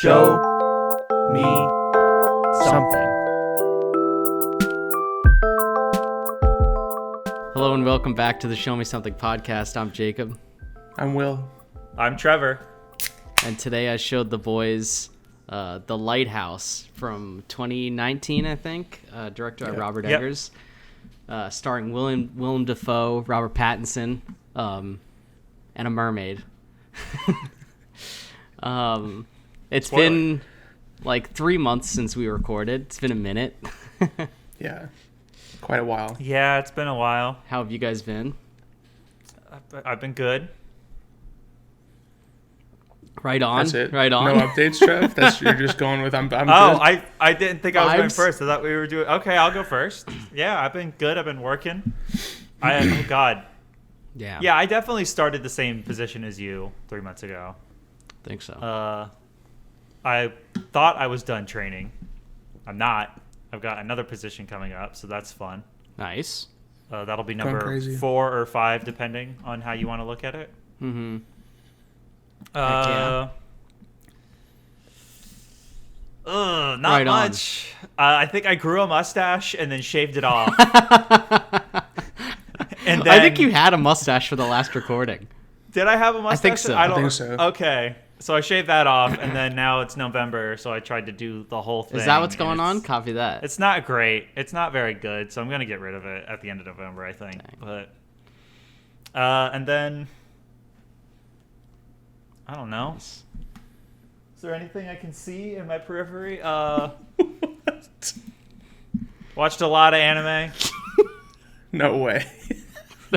Show me something. Hello and welcome back to the Show Me Something podcast. I'm Jacob. I'm Will. I'm Trevor. And today I showed the boys The Lighthouse from 2019, I think, directed by Robert Eggers, starring Willem Dafoe, Robert Pattinson, and a mermaid. It's been like 3 months since we recorded. It's been a minute. Yeah, quite a while. Yeah, it's been a while. How have you guys been? I've been good. Right on. That's it. Right on. No updates, Trev. You're just going with I'm good. I didn't think I was going Vibes? first. I thought we were doing. Okay, I'll go first. Yeah, I've been good. I've been working. Oh God. Yeah. Yeah, I definitely started the same position as you 3 months ago. Think so. I thought I was done training. I'm not. I've got another position coming up, so that's fun. Nice. That'll be Going number crazy. 4 or 5, depending on how you want to look at it. Mm-hmm. Yeah. Not Right on. much. I think I grew a mustache and then shaved it off. And then, I think you had a mustache for the last recording. did I have a mustache? think so. I think so. Okay, so I shaved that off, and then now it's November, so I tried to do the whole thing. Is that what's and going on? it's- Copy that. It's not great. It's not very good, so I'm gonna get rid of it at the end of November, I think. Dang. But, and then I don't know. Is there anything I can see in my periphery? Watched a lot of anime. No way.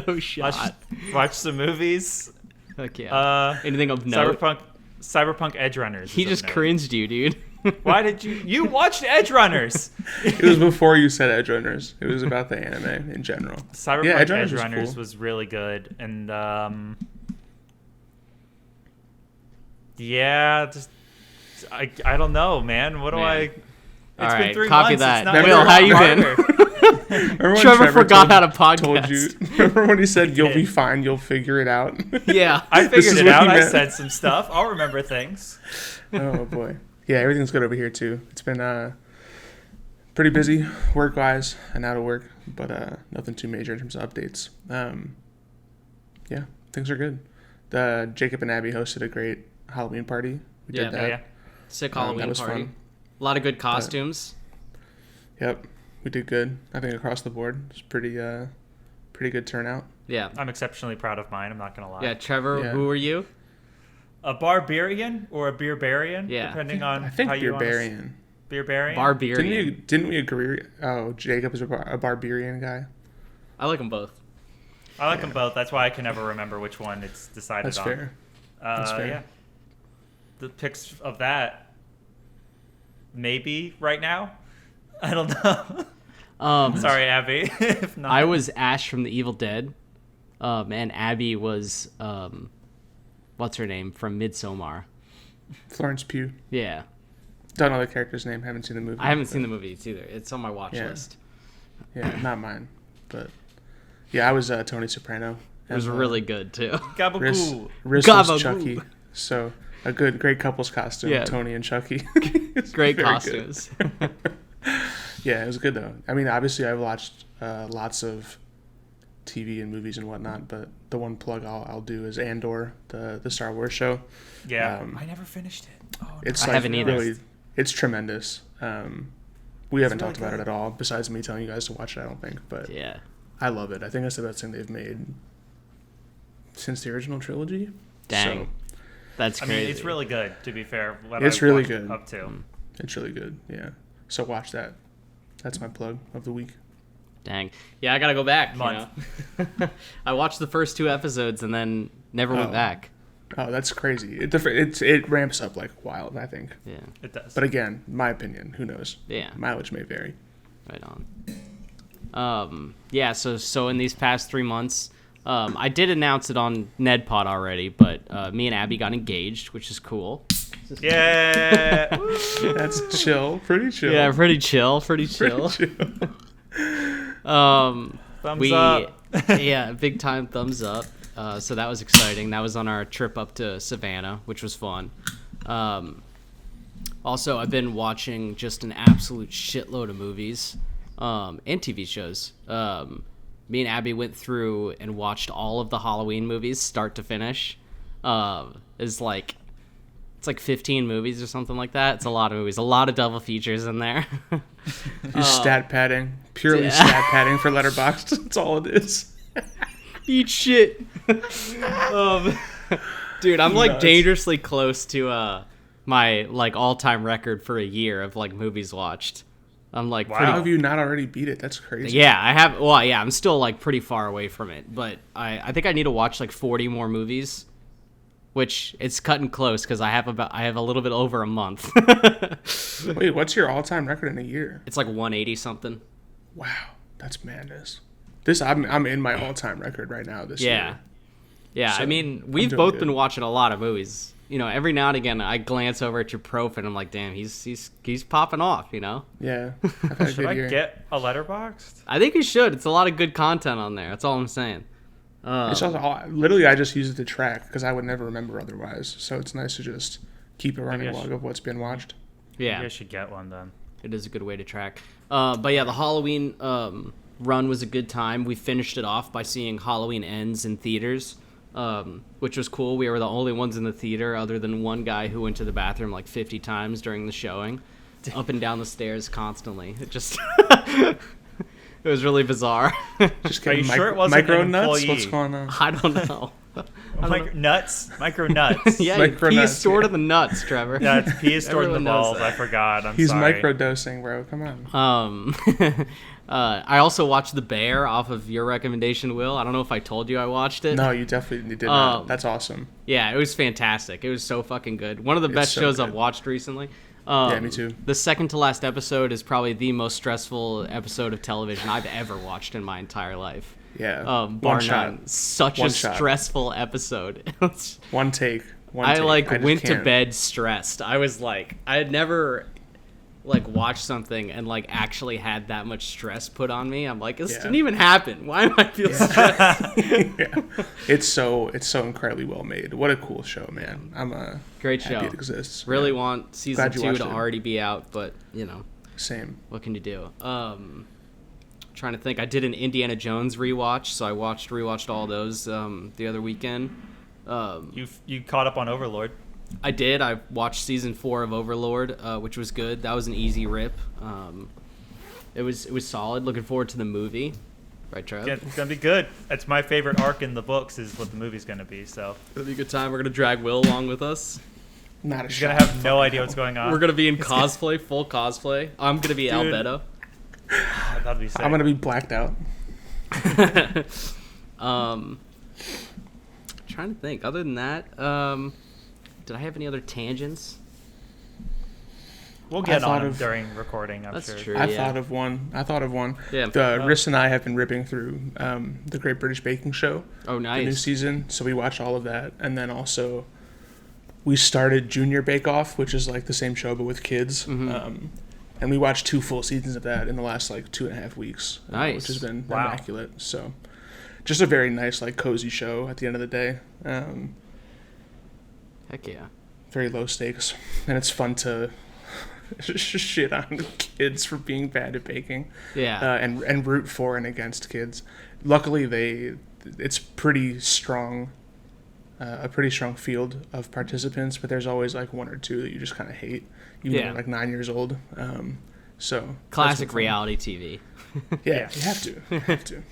No shot. Watched some movies. Heck yeah. Anything of note? Cyberpunk Edge Runners. He is just of note. cringed you, dude. Why did you watched Edge Runners? It was before you said Edge Runners. It was about the anime in general. Cyberpunk Yeah, Edge Edge Runners, Runners was cool. was really good, and yeah, just I don't know, man. What do Man. I? It's All been right, 3 copy months. that. It's not Will, how you been? harder. Remember when Trevor forgot how to podcast. Told you. Remember when he said you'll be fine, you'll figure it out. Yeah. I This figured is it what he out. I meant. said some stuff. I'll remember things. Oh boy. Yeah, everything's good over here too. It's been pretty busy work wise and out of work, but nothing too major in terms of updates. Yeah, things are good. Jacob and Abby hosted a great Halloween party. We Yeah. did that. Oh, yeah. Sick That Halloween was party. fun. A lot of good costumes. Yep, we did good. I think across the board, it's pretty good turnout. Yeah. I'm exceptionally proud of mine. I'm not gonna lie. Yeah, Trevor, Yeah. who were you? A barbarian or a beerbarian, Yeah. depending on I think how you want to. Beerbarian. Beerbarian. Barbarian. Didn't we agree? Oh, Jacob is a barbarian guy. I like them both. I like them both. That's why I can never remember which one it's decided That's on. fair. That's fair. Yeah. The pics of that, maybe right now. I don't know. Sorry, Abby. If not, I was Ash from The Evil Dead. And Abby was, what's her name? From Midsommar. Florence Pugh. Yeah. Don't know the character's name. Haven't seen the movie. I haven't seen the movies either. It's on my watch Yeah. list. Yeah, not mine. But yeah, I was Tony Soprano. It was And, really good, too. Gabagool. Riz was Gabagoo. Chucky. So a great couple's costume. Yeah. Tony and Chucky. It's Great very costumes. good. Yeah, it was good though. I mean, obviously I've watched lots of TV and movies and whatnot, but the one plug I'll do is Andor, the Star Wars show. Yeah. I never finished it. Oh, no. It's I like haven't either. really, it's tremendous. We haven't really talked about good. it at all, besides me telling you guys to watch it. I don't think, but Yeah. I love it. I think that's the best thing they've made since the original trilogy. Dang. So, That's I crazy. mean, it's really good, to be fair. what It's I've really watched good. Up to. it's really good. Yeah. So watch that. That's my plug of the week. Dang. Yeah, I gotta go back. Month. You know? I watched the first 2 episodes and then never went Oh. back. Oh, that's crazy. It ramps up like wild, I think. Yeah. It does. But again, my opinion. Who knows? Yeah. Mileage may vary. Right on. Yeah, so in these past 3 months, I did announce it on NedPod already, but me and Abby got engaged, which is cool. yeah. That's chill. Pretty chill. Yeah, pretty chill. Pretty chill. Thumbs up. Yeah, big time thumbs up. So that was exciting. That was on our trip up to Savannah, which was fun. Also, I've been watching just an absolute shitload of movies and TV shows. Me and Abby went through and watched all of the Halloween movies, start to finish. It's like 15 movies or something like that. It's a lot of movies, a lot of double features in there. Just stat padding, purely stat padding for Letterboxd. That's all it is. Eat shit. Dude, I'm like Nuts. dangerously close to my like all-time record for a year of like movies watched. I'm like Wow. How pretty. have you not already beat it? That's crazy. Yeah, I have. Well, yeah, I'm still like pretty far away from it, but I think I need to watch like 40 more movies, which it's cutting close because I have a little bit over a month. Wait, what's your all-time record in a year? It's like 180 something. Wow, that's madness. I'm in my all-time record right now this year. Yeah. So, I mean, I'm we've doing both good. been watching a lot of movies. You know, every now and again, I glance over at your profile and I'm like, damn, he's popping off. You know. Yeah, I've had a Should good I year. get a Letterboxd? I think you should. It's a lot of good content on there. That's all I'm saying. It's also, literally, I just use it to track because I would never remember otherwise. So it's nice to just keep a running guess- log of what's been watched. Yeah. Maybe I should get one then. It is a good way to track. But yeah, the Halloween run was a good time. We finished it off by seeing Halloween Ends in theaters, which was cool. We were the only ones in the theater other than one guy who went to the bathroom like 50 times during the showing, up and down the stairs constantly. It just... It was really bizarre. Just Are you getting sure it wasn't micro an nuts? employee? What's going on? I don't know. Micro nuts. Yeah, Micro pee is nuts, stored yeah. in the nuts, Trevor. Yeah, it's pee is stored in the Everyone knows balls. that. I forgot. I'm He's sorry. microdosing, bro. Come on. I also watched The Bear off of your recommendation, Will. I don't know if I told you I watched it. No, you definitely did not. Um, That's awesome. Yeah, it was fantastic. It was so fucking good. One of the best so shows good. I've watched recently. Yeah, me too. The second to last episode is probably the most stressful episode of television I've ever watched in my entire life. Yeah. Bar One shot. none. Such One a shot. stressful episode. It's- One take. One I take. like just went to can't. bed stressed. I was like, I had never like watched something and like actually had that much stress put on me. I'm like, this Yeah. didn't even happen. Why do I feel stressed? Yeah. It's so incredibly well made. What a cool show, man. I'm Great happy show. it exists. Really Yeah. want season Glad you 2 watched to it. already be out, but you know, Same. what can you do? Trying to think. I did an Indiana Jones rewatch, so I rewatched all those the other weekend. You caught up on Overlord. I did. I watched season 4 of Overlord, which was good. That was an easy rip. It was solid. Looking forward to the movie. Right, Trev? Yeah, it's gonna be good. It's my favorite arc in the books. Is what the movie's gonna be. So It'll be a good time. We're gonna drag Will along with us. Not a he's shot. gonna have no idea what's going on. We're gonna be in cosplay, full cosplay. I'm gonna be Dude. Albedo. Oh, that'd be sick. I'm gonna be blacked out. Trying to think. Other than that, did I have any other tangents? We'll I get thought on him of- during recording. I'm That's sure. true. I Yeah. thought of one. Yeah. Riss and I have been ripping through the Great British Baking Show. Oh, The new nice. season. So we watched all of that, and then also we started Junior Bake Off, which is like the same show but with kids. Mm-hmm. And we watched 2 full seasons of that in the last like 2.5 weeks, Nice. which has been Wow. immaculate. So, just a very nice like cozy show at the end of the day. Heck yeah. Very low stakes, and it's fun to shit on kids for being bad at baking. Yeah. And root for and against kids. Luckily, it's pretty strong, a pretty strong field of participants, but there's always like 1 or 2 that you just kind of hate, even Yeah. though they're like 9 years old. So that's Classic been fun. reality TV. Yeah, you have to. You have to.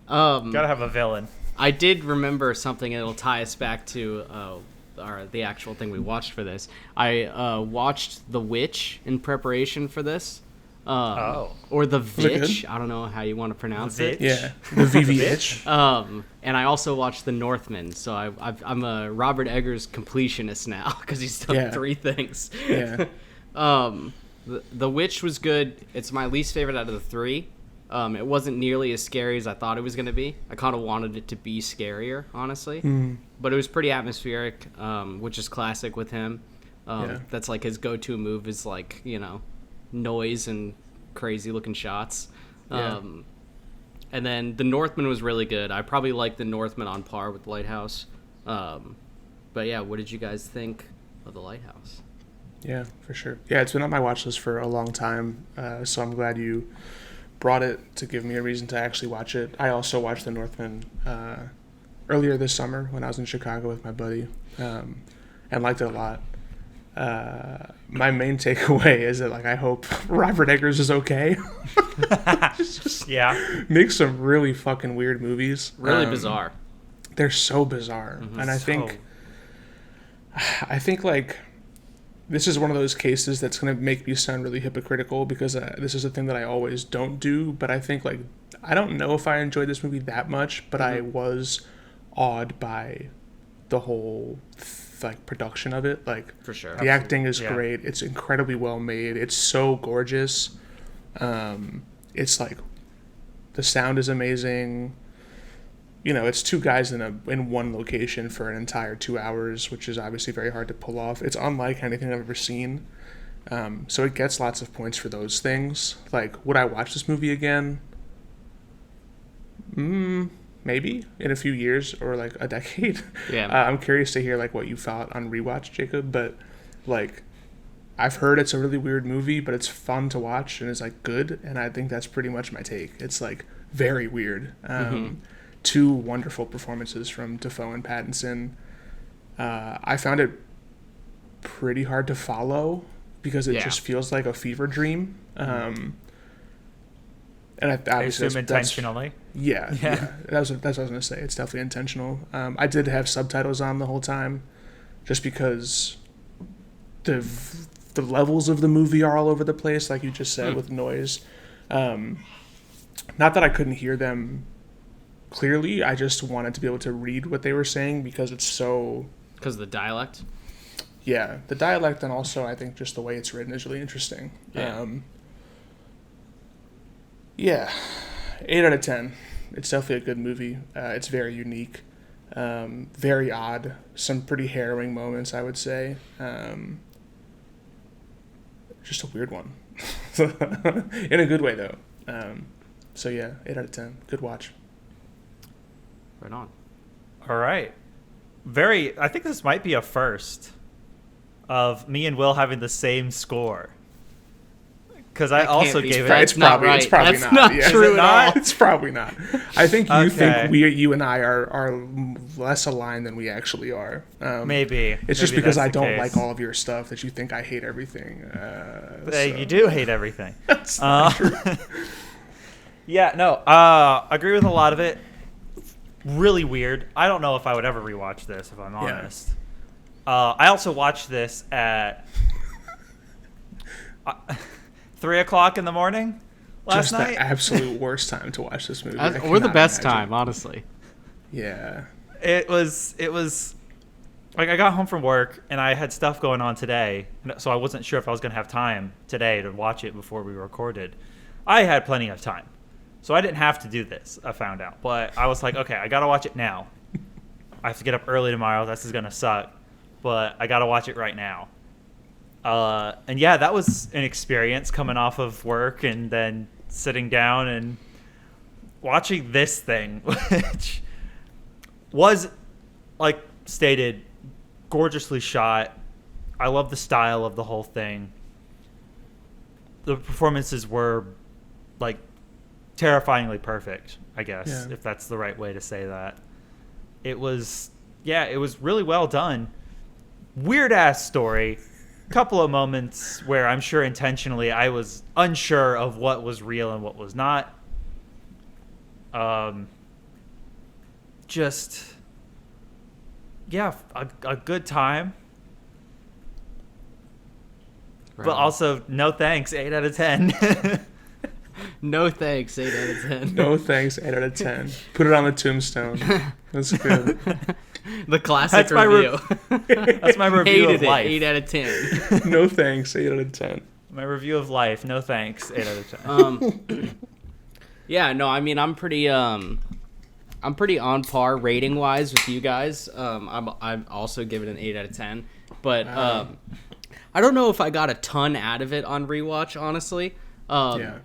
Gotta have a villain. I did remember something that'll tie us back to the actual thing we watched for this. I watched The Witch in preparation for this. Or The it Vitch. good? I don't know how you want to pronounce The it. Yeah, the VVH. And I also watched The Northman, so I'm a Robert Eggers completionist now because he's done Yeah. 3 things. Yeah, The Witch was good. It's my least favorite out of the 3. It wasn't nearly as scary as I thought it was going to be. I kind of wanted it to be scarier, honestly. But it was pretty atmospheric, which is classic with him. Yeah. That's like his go-to move is like, you know, noise and crazy-looking shots. Yeah. And then The Northman was really good. I probably like The Northman on par with Lighthouse. But yeah, what did you guys think of The Lighthouse? Yeah, for sure. Yeah, it's been on my watch list for a long time, so I'm glad you brought it to give me a reason to actually watch it. I also watched The Northman earlier this summer when I was in Chicago with my buddy, and liked it a lot. My main takeaway is that, like, I hope Robert Eggers is okay. Yeah. Makes some really fucking weird movies. Really bizarre. They're so bizarre, and I think like this is one of those cases that's going to make me sound really hypocritical because this is a thing that I always don't do. But I think, like, I don't know if I enjoyed this movie that much, but I was awed by the whole like production of it. Like, For sure. the acting is Yeah. great. It's incredibly well made. It's so gorgeous. It's like the sound is amazing. You know, it's two guys in one location for an entire 2 hours, which is obviously very hard to pull off. It's unlike anything I've ever seen. So it gets lots of points for those things. Like, would I watch this movie again? Maybe in a few years or like a decade. Yeah. I'm curious to hear like what you thought on rewatch, Jacob. But like, I've heard it's a really weird movie, but it's fun to watch and it's like good. And I think that's pretty much my take. It's like very weird. Two wonderful performances from Dafoe and Pattinson. I found it pretty hard to follow because it just feels like a fever dream. And I obviously assume intentionally. Yeah. That's what I was gonna say. It's definitely intentional. I did have subtitles on the whole time, just because the levels of the movie are all over the place, like you just said, with noise. Not that I couldn't hear them clearly. I just wanted to be able to read what they were saying because it's so. Because of the dialect. Yeah, the dialect, and also I think just the way it's written is really interesting. Yeah, 8 out of 10. It's definitely a good movie. It's very unique, very odd. Some pretty harrowing moments, I would say. Just a weird one, in a good way though. So yeah, 8 out of 10. Good watch. Right on. All right. I think this might be a first of me and Will having the same score. Because I also gave it. It's probably That's not. not Yeah. true Is it not? at all. It's probably not. I think you Okay. think you and I are less aligned than we actually are. Maybe. It's just Maybe because that's I the don't case. like all of your stuff that you think I hate everything. You do hate everything. That's not true. Yeah, no. Agree with a lot of it. Really weird. I don't know if I would ever rewatch this, if I'm honest. I also watched this at 3 o'clock in the morning last Just night. the absolute worst time to watch this movie. I Or the cannot best imagine. time, honestly. Yeah. It was like I got home from work and I had stuff going on today, so I wasn't sure if I was going to have time today to watch it before we recorded. I had plenty of time, so I didn't have to do this, I found out. But I was like, okay, I got to watch it now. I have to get up early tomorrow. This is going to suck, but I got to watch it right now. And yeah, that was an experience coming off of work and then sitting down and watching this thing, which was, like stated, gorgeously shot. I love the style of the whole thing. The performances were, like, terrifyingly perfect, I guess, if that's the right way to say that. It was really well done. Weird-ass story. Couple of moments where I'm sure intentionally I was unsure of what was real and what was not. Just, yeah, a good time. Right But on. also, no thanks, 8 out of 10. No thanks, 8 out of 10. No thanks, 8 out of 10. Put it on the tombstone. That's good. The classic That's my review. That's my review Hated of it, life. 8 out of 10. No thanks, 8 out of 10. My review of life, no thanks, 8 out of 10. Yeah, no, I mean, I'm pretty on par rating wise with you guys. I'm also giving it an 8 out of 10, but I don't know if I got a ton out of it on rewatch, honestly.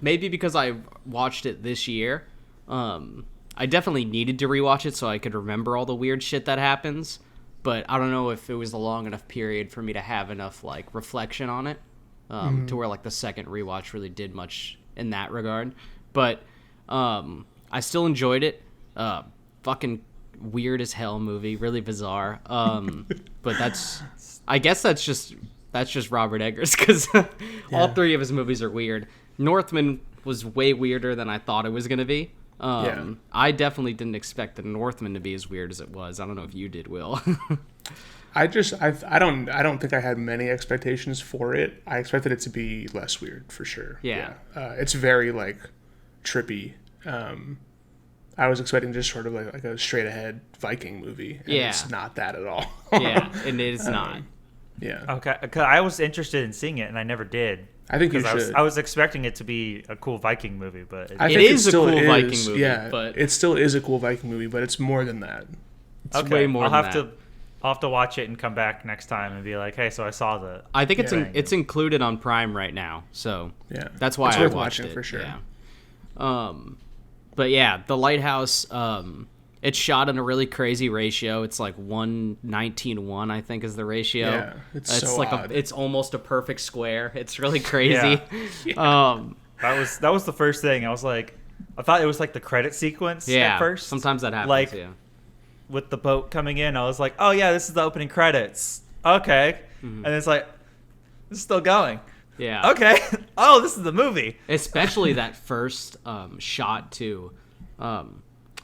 Maybe because I watched it this year. I definitely needed to rewatch it so I could remember all the weird shit that happens. but I don't know if it was a long enough period for me to have enough like reflection on it, to where like the second rewatch really did much in that regard. But I still enjoyed it. Fucking weird as hell movie, really bizarre. But I guess that's just Robert Eggers, because all three of his movies are weird. Northman was way weirder than I thought it was gonna be. I definitely didn't expect the Northman to be as weird as it was. I don't know if you did, Will. I don't think I had many expectations for it. I expected it to be less weird for sure. Yeah. It's very like trippy. I was expecting just sort of like a straight ahead Viking movie. And it's not that at all. Yeah, and it is not. Yeah. Okay, because I was interested in seeing it and I never did. I think you should. I was expecting it to be a cool Viking movie, but I think it is a still cool is. Viking movie. Yeah, but it still is a cool Viking movie, but it's more than that. It's way more than that. I'll have to watch it and come back next time and be like, hey, so I saw the. I think it's included on Prime right now, so that's why it's I worth watched watching it for sure. Yeah. But yeah, The Lighthouse. It's shot in a really crazy ratio. It's like 1:19:1, I think, is the ratio. Yeah, it's so like odd. it's almost a perfect square. It's really crazy. Yeah. That was the first thing. I was like, I thought it was like the credit sequence at first. Sometimes that happens. Like, yeah. with the boat coming in, I was like, oh yeah, this is the opening credits. Okay, and it's like, it's still going. Yeah. Okay. Oh, this is the movie. Especially that first shot too.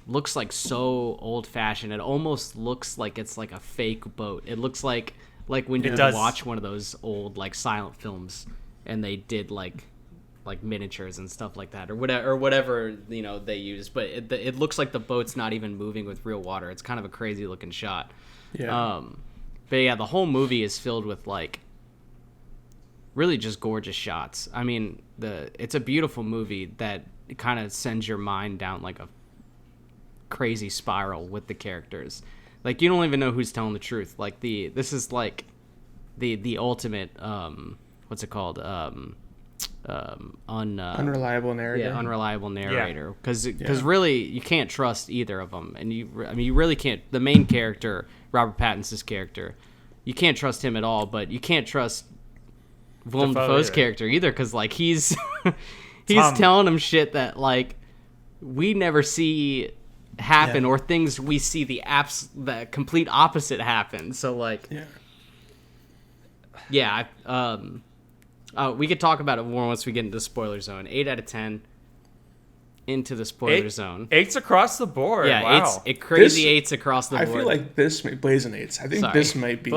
Looks like so old-fashioned. It almost looks like it's like a fake boat. It looks like when you watch one of those old like silent films and they did like miniatures and stuff like that, or whatever they use. But it looks like the boat's not even moving with real water. It's kind of a crazy looking shot. Yeah. But yeah, the whole movie is filled with like really just gorgeous shots. I mean, it's a beautiful movie that kind of sends your mind down like a crazy spiral with the characters. Like, you don't even know who's telling the truth. Like this is like the ultimate what's it called, unreliable narrator. Yeah, unreliable narrator. Because really you can't trust either of them, and you really can't. The main character, Robert Pattinson's character, you can't trust him at all. But you can't trust Willem Dafoe's character either, because like he's telling him shit that like we never see happen, or things we see the complete opposite happen. So like we could talk about it more once we get into the spoiler zone. 8 out of 10 into the spoiler zone. 8's across the board. Yeah, wow. crazy 8's across the board. I feel like this blazing 8s. I think this might be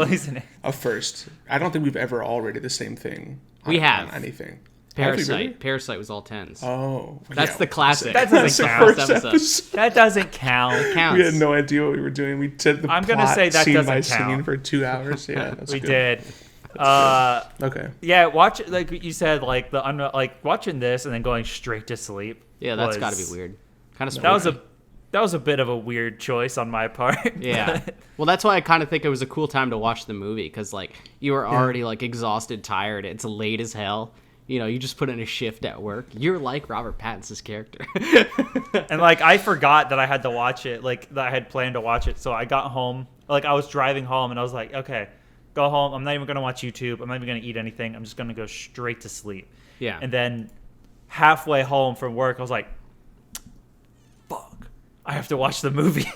a first. I don't think we've ever all rated the same thing. We have on anything. Parasite was all 10s. Oh, that's the classic. That doesn't count. That doesn't count. It counts. We had no idea what we were doing. We said the plot scene by scene for 2 hours. Yeah, that's we good. did. Okay. Yeah, watch, like you said, like watching this and then going straight to sleep. Yeah, that's got to be weird. Kind of spooky. That was a bit of a weird choice on my part. Yeah. Well, that's why I kind of think it was a cool time to watch the movie, because like you were already like exhausted, tired. It's late as hell. You just put in a shift at work. You're like Robert Pattinson's character. And like I forgot that I had to watch it, like that I had planned to watch it. So I got home, like I was driving home, and I was like, okay, go home. I'm not even gonna watch YouTube. I'm not even gonna eat anything. I'm just gonna go straight to sleep. Yeah. And then halfway home from work, I was like, fuck, I have to watch the movie.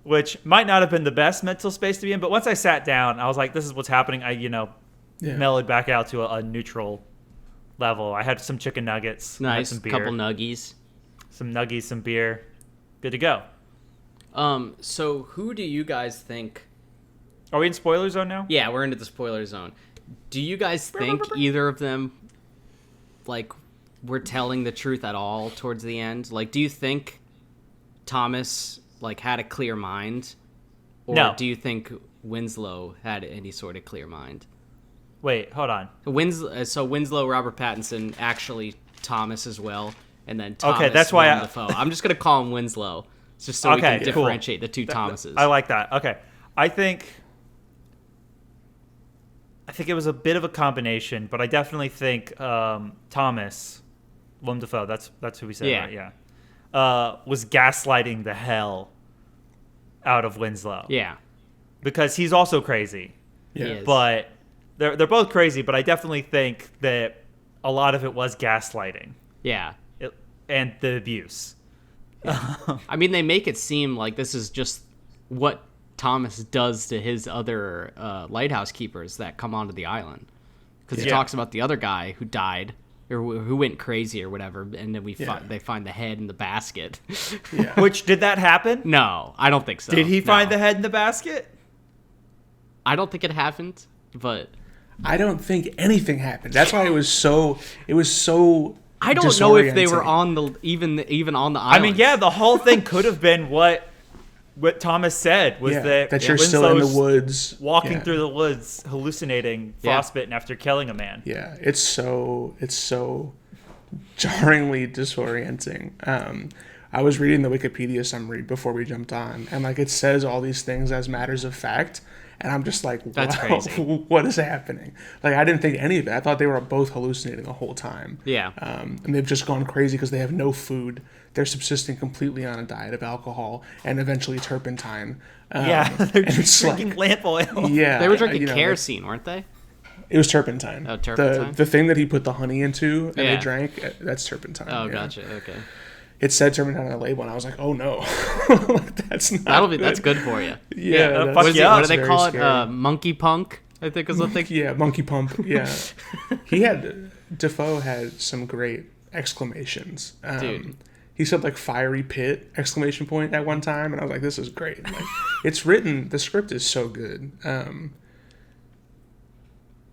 Which might not have been the best mental space to be in, but once I sat down, I was like, this is what's happening. I mellowed back out to a neutral level. I had some chicken nuggets. Nice. Some beer, couple nuggies. Some nuggies, some beer. Good to go. So who do you guys think... Are we in spoiler zone now? Yeah, we're into the spoiler zone. Do you guys think either of them, like, were telling the truth at all towards the end? Like, do you think Thomas, like, had a clear mind? Or No. do you think Winslow had any sort of clear mind? Wait, hold on. So Winslow, Robert Pattinson, actually Thomas as well, and then Thomas. Okay, that's why Dafoe. I'm just gonna call him Winslow, just so we can differentiate the two Thomases. I like that. Okay, I think it was a bit of a combination, but I definitely think Thomas, Willem Dafoe, that's who we said, right? Yeah. Was gaslighting the hell out of Winslow. Yeah. Because he's also crazy. He is. But they're both crazy, but I definitely think that a lot of it was gaslighting. Yeah. And the abuse. I mean, they make it seem like this is just what Thomas does to his other lighthouse keepers that come onto the island. Because he talks about the other guy who died, or who went crazy or whatever, and then they find the head in the basket. Yeah. Which, did that happen? No, I don't think so. Did he find No. the head in the basket? I don't think it happened, but I don't think anything happened. That's why it was so I don't know if they disorienting. were on the even on the I island. mean, yeah, the whole thing could have been what Thomas said was that you're still in the Winslow's woods, walking through the woods, hallucinating frostbitten after killing a man. Yeah, it's so jarringly disorienting. I was reading the Wikipedia summary before we jumped on, and like it says all these things as matters of fact, and I'm just like, That's crazy. What is happening? Like I didn't think any of it. I thought they were both hallucinating the whole time. Yeah. And they've just gone crazy because they have no food. They're subsisting completely on a diet of alcohol and eventually turpentine. They're and just it's drinking lamp oil. Yeah, They were drinking you know, kerosene, weren't they? It was turpentine. Oh, turpentine? The thing that he put the honey into and Yeah. they drank, that's turpentine. Oh, yeah. gotcha. Okay. It said turpentine on the label, and I was like, oh no, like, that's not. That's good for you. Yeah. that'll that's- fuck you up. What do they very call scary. it? Monkey punk, I think is what they. Yeah, monkey pump. Yeah, Defoe had some great exclamations. Dude. He said like "fiery pit!" exclamation point at one time, and I was like, "This is great!" Like, it's written. The script is so good.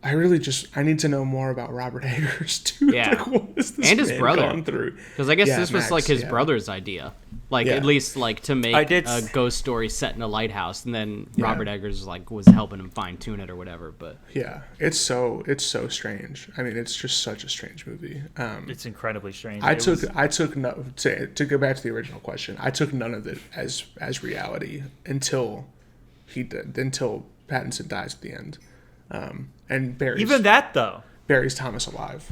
I need to know more about Robert Eggers too. Yeah. Like, what is this And his man brother. gone through? Because I guess Yeah, this was Max, like his yeah. brother's idea, like Yeah. at least like to make I did a ghost story set in a lighthouse, and then Yeah. Robert Eggers was helping him fine tune it or whatever. But Yeah, it's so strange. I mean, it's just such a strange movie. It's incredibly strange. I took no to go back to the original question. I took none of it as reality until Pattinson dies at the end, and buries Thomas alive.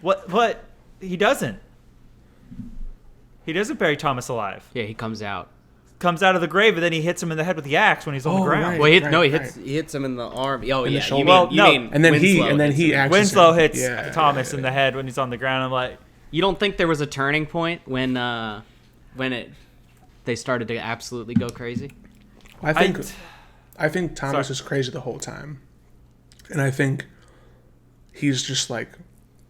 What he doesn't. He doesn't bury Thomas alive. yeah, he comes out. Comes out of the grave and then he hits him in the head with the axe when he's on the Oh, ground. right. Well, he hits him in the arm. Oh, In the yeah. shoulder. Well, no. And then he hits him. axes Winslow him. hits Yeah, Thomas yeah, in the head when he's on the ground. I'm like, You don't think there was a turning point when they started to absolutely go crazy? I think Thomas Sorry. is crazy the whole time, and I think he's just like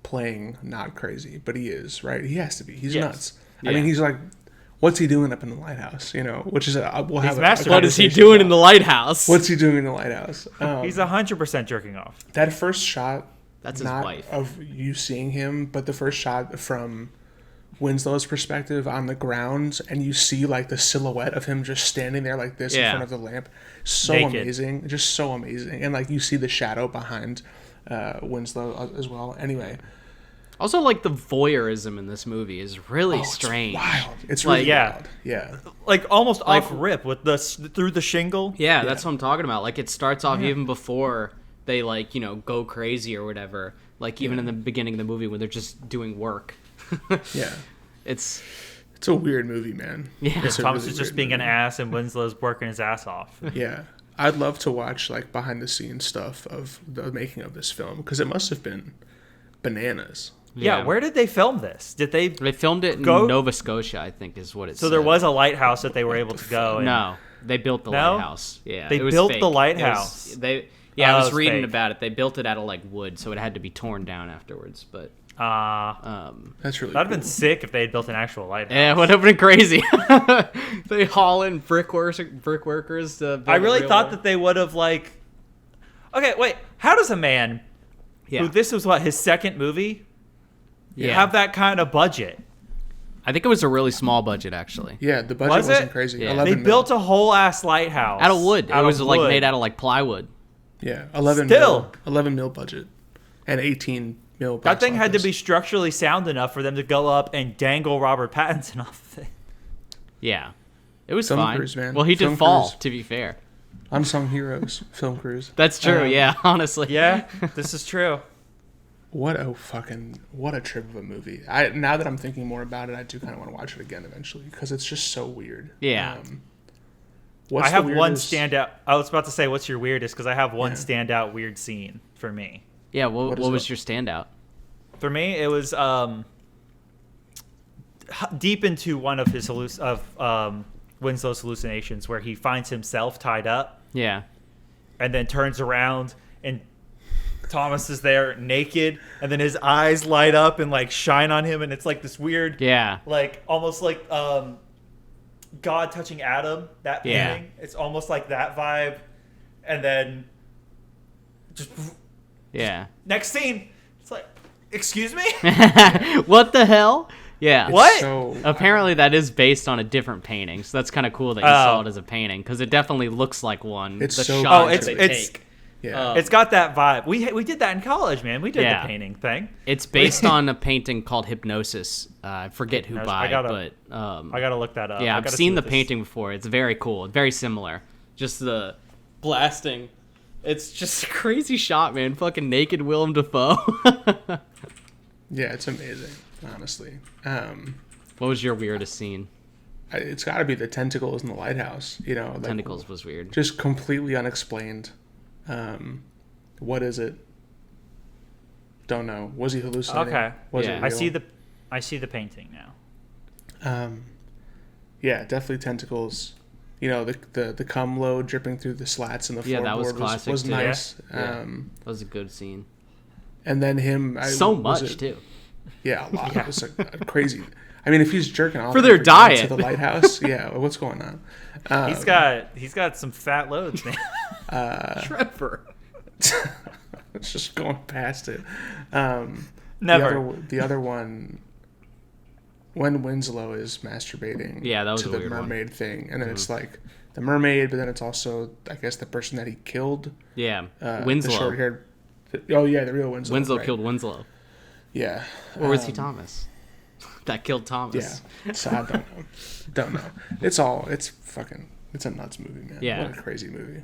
playing not crazy, but he is, right? He has to be. He's Yes. nuts. Yeah. I mean, he's like, what's he doing up in the lighthouse? You know, which is we'll have masturbating. What is he conversation doing about. in the lighthouse? What's he doing in the lighthouse? he's 100% jerking off. That first shot, That's his not wife. of you seeing him, but the first shot from Winslow's perspective on the ground, and you see like the silhouette of him just standing there like this in Yeah. front of the lamp. So Naked. amazing, just so amazing, and like you see the shadow behind Winslow as well. Anyway, Also, like the voyeurism in this movie is really strange. It's wild. It's Like, really yeah. wild. Yeah. Like almost Like- off rip with the through the shingle. Yeah, that's what I'm talking about. Like it starts off even before they go crazy or whatever. Like even in the beginning of the movie when they're just doing work. Yeah. It's It's a weird movie, man. Yeah. It's a Thomas really is just weird being an movie. ass and Winslow's working his ass off. Yeah. I'd love to watch like behind the scenes stuff of the making of this film because it must have been bananas. Yeah, where did they film this? Did they? They filmed it in Go- Nova Scotia, I think is what it So said. there was a lighthouse that they were able to go. And, No, they built the No? lighthouse. Yeah, They it was built fake. the It was- lighthouse. I Oh, was it's reading fake. about it. They built it out of like wood, so it had to be torn down afterwards. But That's really that'd have cool. been sick if they had built an actual lighthouse. yeah, it would have been crazy. They haul in brick workers to. Build I a really real thought one. that they would have like. Okay, wait. How does a man Yeah, who this was his second movie yeah. have that kind of budget? I think it was a really small budget actually. Yeah, the budget Was it? wasn't crazy. Yeah. 11 They mil. built a whole ass lighthouse Out of wood. It out was of like wood. made out of like plywood. Yeah, 11 Still. mil. 11 mil budget. And 18 mil That box thing had to office. be structurally sound enough for them to go up and dangle Robert Pattinson off of it. Yeah, it was Film fine. crews, man. Well, he did Film fall. crews. To be fair, Unsung heroes, film crews. that's true. Yeah, honestly. Yeah, this is true. What a trip of a movie. Now that I'm thinking more about it, I do kind of want to watch it again eventually because it's just so weird. Yeah. What's I have the one weirdest- standout. I was about to say, what's your weirdest? Because I have one Yeah. standout weird scene for me. Yeah, what is was it? your standout? For me, it was deep into one of his Winslow's hallucinations, where he finds himself tied up Yeah. and then turns around and Thomas is there naked, and then his eyes light up and like shine on him, and it's like this weird, Yeah. like almost like God touching Adam. That Yeah. painting, it's almost like that vibe, and then just Yeah. next scene, it's like, excuse me. What the hell? Yeah. It's What? So, Apparently that is based on a different painting, so that's kind of cool that you saw it as a painting, because it definitely looks like one. It's the so shot Oh, that it's they it's take. yeah. it's got that vibe. We did that in college, man. We did Yeah. the painting thing. It's based on a painting called Hypnosis. I forget who Hypnosis. by, I but gotta look that up. yeah, I I've gotta seen see the what this- painting before. It's very cool. Very similar. Just the blasting. It's just a crazy shot, man. Fucking naked Willem Dafoe. Yeah, it's amazing, honestly. What was your weirdest scene? It's got to be the tentacles in the lighthouse. You know, like, Tentacles was weird. just completely unexplained. What is it? Don't know. Was he hallucinating? Okay. Was Yeah. it I real? see the painting now. Yeah, definitely tentacles. You know, the cum load dripping through the slats in the Yeah, floorboard that was classic, was too. nice. Yeah. That was a good scene. And then him. So was much, it- too. Yeah, a lot. It was like crazy. I mean, if he's jerking off For their every night to diet. the lighthouse, yeah, what's going on? He's got some fat loads, man. Trevor. It's just going past it. Never. The other one, when Winslow is masturbating, Yeah, that was to a the weird one. mermaid thing, and then it's like the mermaid, but then it's also, I guess, the person that he killed. Yeah. The Winslow. short-haired. Oh yeah, the real Winslow. Winslow right. killed Winslow. Yeah. Or was he Thomas? That killed Thomas. Yeah. So I don't know. It's a nuts movie, man. Yeah. What a crazy movie.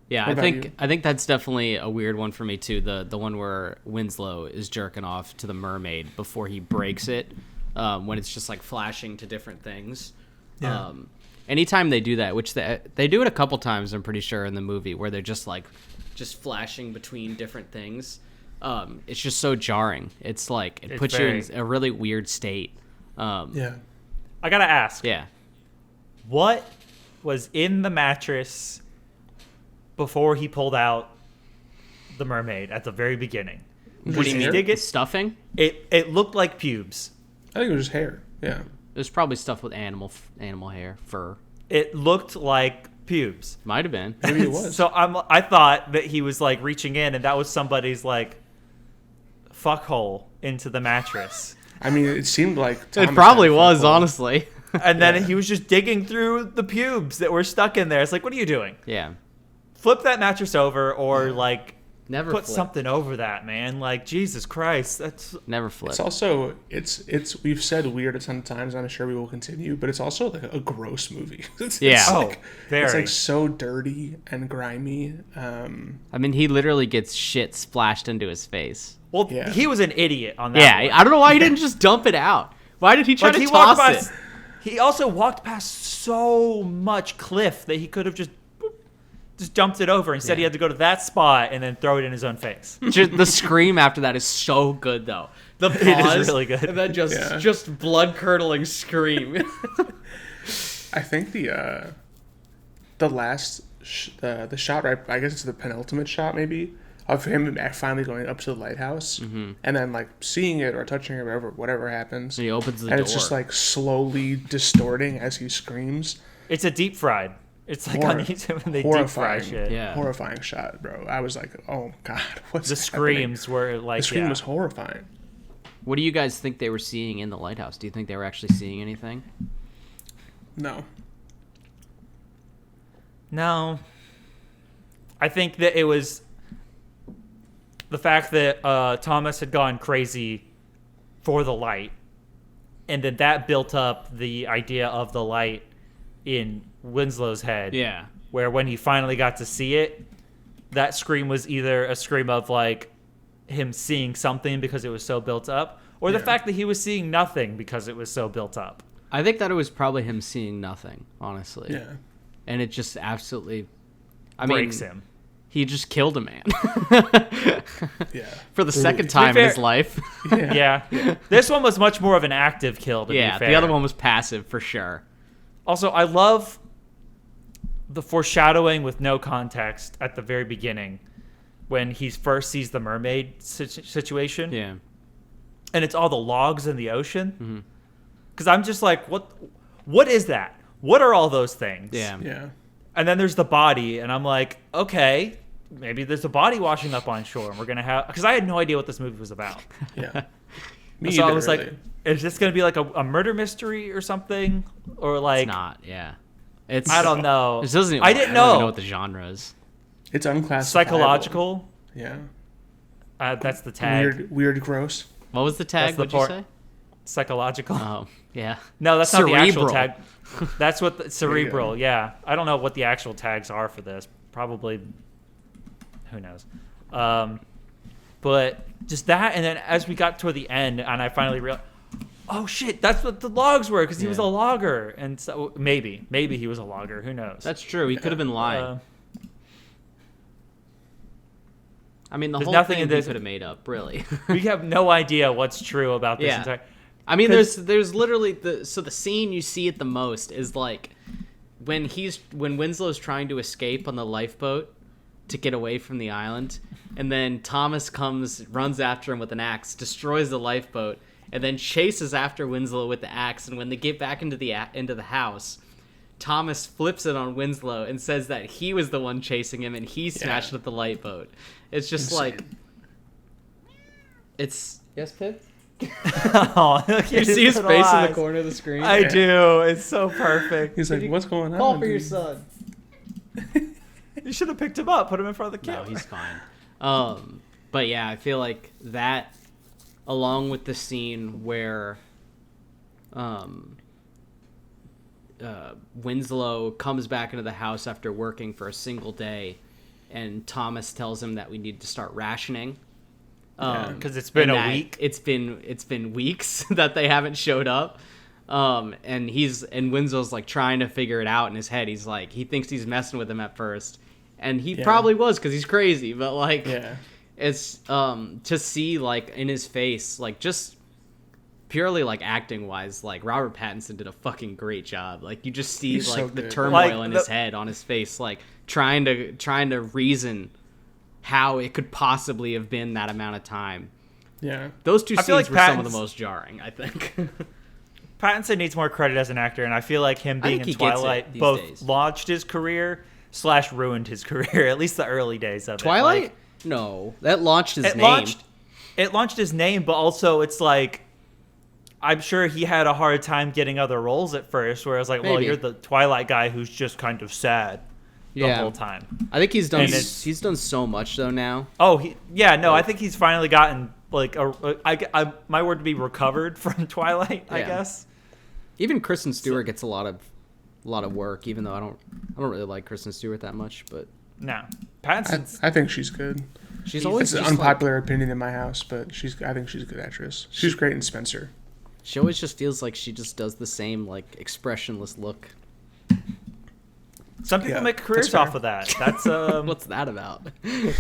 Yeah, What I about think you? I think that's definitely a weird one for me too. The one where Winslow is jerking off to the mermaid before he breaks it, when it's just like flashing to different things. Yeah. Anytime they do that, which they do it a couple times, I'm pretty sure in the movie, where they're just flashing between different things. It's just so jarring. It's like it It's puts very- you in a really weird state. Yeah. I gotta ask. Yeah. What was in the mattress before he pulled out the mermaid at the very beginning? What do you Did mean? he dig it? Stuffing? It looked like pubes. I think it was just hair. Yeah. There's probably stuff with animal hair, fur. It looked like pubes. Might have been. Maybe it was. So I thought that he was like reaching in, and that was somebody's like fuckhole into the mattress. I mean, it seemed like It Thomas probably had a was, fuck hole. honestly. And then Yeah. he was just digging through the pubes that were stuck in there. It's like, what are you doing? Yeah. Flip that mattress over, or like Never put flip. something over that, man. Like, Jesus Christ, that's Never flip. It's also it's we've said weird a ton of times, and I'm sure we will continue, but it's also like a gross movie. It's Yeah. Oh, like, very. It's like so dirty and grimy. I mean, he literally gets shit splashed into his face. well. Yeah. He was an idiot on that. Yeah, one. I don't know why he didn't just dump it out. Why did he try Like, to he walked toss past. it? He also walked past so much cliff that he could have just dumped it over. Instead, he Yeah. had to go to that spot and then throw it in his own face. The scream after that is so good, though. The pause, It is really good. and then Yeah. just blood curdling scream. I think the last the shot, right? I guess it's the penultimate shot, maybe, of him finally going up to the lighthouse, and then like seeing it or touching it, whatever happens, So he opens the and door. it's just like slowly distorting as he screams. It's a deep fried. It's like Horror- on YouTube when they deep fry horrifying. shit. Yeah. Horrifying shot, bro. I was like, oh god, what's The happening? screams were like, The scream yeah. was horrifying. What do you guys think they were seeing in the lighthouse? Do you think they were actually seeing anything? No. No. I think that it was the fact that Thomas had gone crazy for the light, and then that built up the idea of the light in Winslow's head. Yeah. Where when he finally got to see it, that scream was either a scream of like him seeing something because it was so built up, or the Yeah. fact that he was seeing nothing because it was so built up. I think that it was probably him seeing nothing, honestly. Yeah. and it just absolutely, breaks him. He just killed a man. Yeah. For the second time in his life. Yeah. This one was much more of an active kill, to be fair. The other one was passive for sure. Also, I love the foreshadowing with no context at the very beginning when he first sees the mermaid situation. Yeah. And it's all the logs in the ocean. Because I'm just like, what is that? What are all those things? Yeah. And then there's the body, and I'm like, okay, maybe there's a body washing up on shore, and we're gonna have, because I had no idea what this movie was about. Yeah. So I was like, is this gonna be like a murder mystery or something, or like? It's not. Yeah. I don't know. It doesn't. I didn't don't even know know what the genre is. It's unclassifiable. Psychological. Yeah. That's the tag. Weird, gross. What was the tag? What'd you say? Psychological. Oh, yeah. No, that's not the actual Cerebral. tag. That's what the cerebral. Yeah, I don't know what the actual tags are for this. Probably, who knows? But just that, and then as we got toward the end, and I finally realized, oh shit, that's what the logs were, because he was a logger, and so maybe he was a logger. Who knows? That's true. He could have been lying. I mean, the there's whole nothing thing in he this- could have made up, really. We have no idea what's true about this entire. I mean, there's literally the scene you see it the most is like when Winslow's trying to escape on the lifeboat to get away from the island, and then Thomas runs after him with an axe, destroys the lifeboat, and then chases after Winslow with the axe. And when they get back into the house, Thomas flips it on Winslow and says that he was the one chasing him and he smashed up the lifeboat. It's just like, it's yes, Pip. Oh, You see his face in the corner of the screen? I do. It's so perfect. He's like, what's going on? Call for your son. You should have picked him up, put him in front of the camera. No, he's fine. But yeah, I feel like that, along with the scene where Winslow comes back into the house after working for a single day, and Thomas tells him that we need to start rationing. Because it's been a week. It's been weeks that they haven't showed up. And Winslow's like trying to figure it out in his head. He's like, he thinks he's messing with him at first, and he probably was, because he's crazy. But like, it's to see like in his face, like just purely like acting wise, like Robert Pattinson did a fucking great job. Like you just see like the turmoil in his head, on his face, like trying to reason how it could possibly have been that amount of time. Yeah. Those two scenes were some of the Pattinson- most jarring, I think. Pattinson needs more credit as an actor, and I feel like him being think in he gets it Twilight these both days. launched his career / ruined his career, at least the early days of Twilight? it. No, that launched his Like, name. It launched his name, but also it's like, I'm sure he had a hard time getting other roles at first, where I was like, well, Maybe. you're the Twilight guy who's just kind of sad the whole time. I think he's done And it's- he's done so much though now. Oh, I think he's finally gotten like my word to be recovered from Twilight, I Yeah. guess. Even Kristen Stewart gets a lot of work, even though I don't really like Kristen Stewart that much, but No, Pattinson's I think she's good. she's always It's an just unpopular opinion in my house, but I think she's a good actress. She's great in Spencer. she always just feels like she just does the same like expressionless look. Some people Yeah, make careers that's fair. off of that. That's What's that about?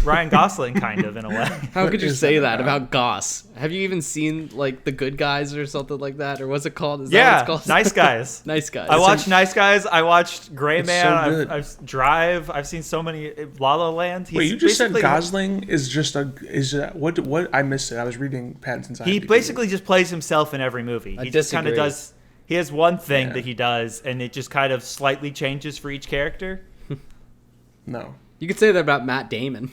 Ryan Gosling, kind of, in a way. How What could you is say that that about? about Goss? Have you even seen like The Good Guys or something like that, or what's it called? Is that Yeah, what it's called? Nice Guys. Nice Guys. I watched Nice Guys. I watched Gray It's Man. so good. I've Drive. I've seen so many. La La Land. Wait, you just said basically- Gosling what I missed it. I was reading Pattinson's He IMDb. basically just plays himself in every movie. I He just kind of disagree. does. He has one thing Yeah. that he does, and it just kind of slightly changes for each character. No. You could say that about Matt Damon.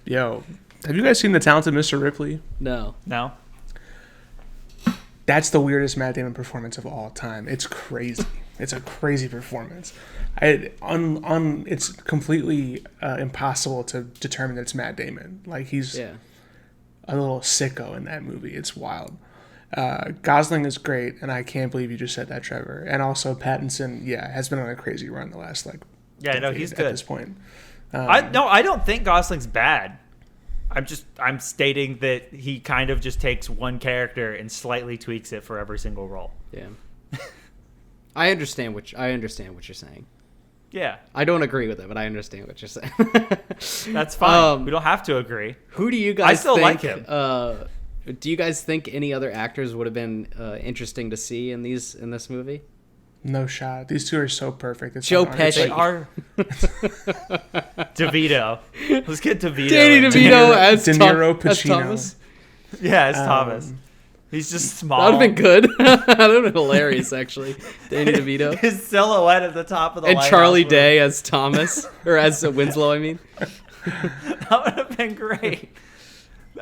Yo, have you guys seen The Talented Mr. Ripley? No. No. That's the weirdest Matt Damon performance of all time. It's crazy. It's a crazy performance. It's completely impossible to determine that it's Matt Damon. Like he's Yeah. a little sicko in that movie. It's wild. Gosling is great, and I can't believe you just said that, Trevor. And also Pattinson, has been on a crazy run the last Yeah, no, decade he's at good. this point. I don't think Gosling's bad. I'm stating that he kind of just takes one character and slightly tweaks it for every single role. Yeah. I understand what you're saying. Yeah, I don't agree with it, but I understand what you're saying. that's fine. We don't have to agree. Who do you guys? I still think, like him. Do you guys think any other actors would have been interesting to see in this movie? No shot. These two are so perfect. It's Joe not Pesci. They are. DeVito. Let's get DeVito. Danny in. DeVito as De Niro, as Pacino. Thomas. Yeah, it's Thomas. He's just small. That would have been good. That would have been hilarious, actually. Danny DeVito. His silhouette at the top of the And Lighthouse Charlie would- Day as Thomas. Or as Winslow, I mean. That would have been great.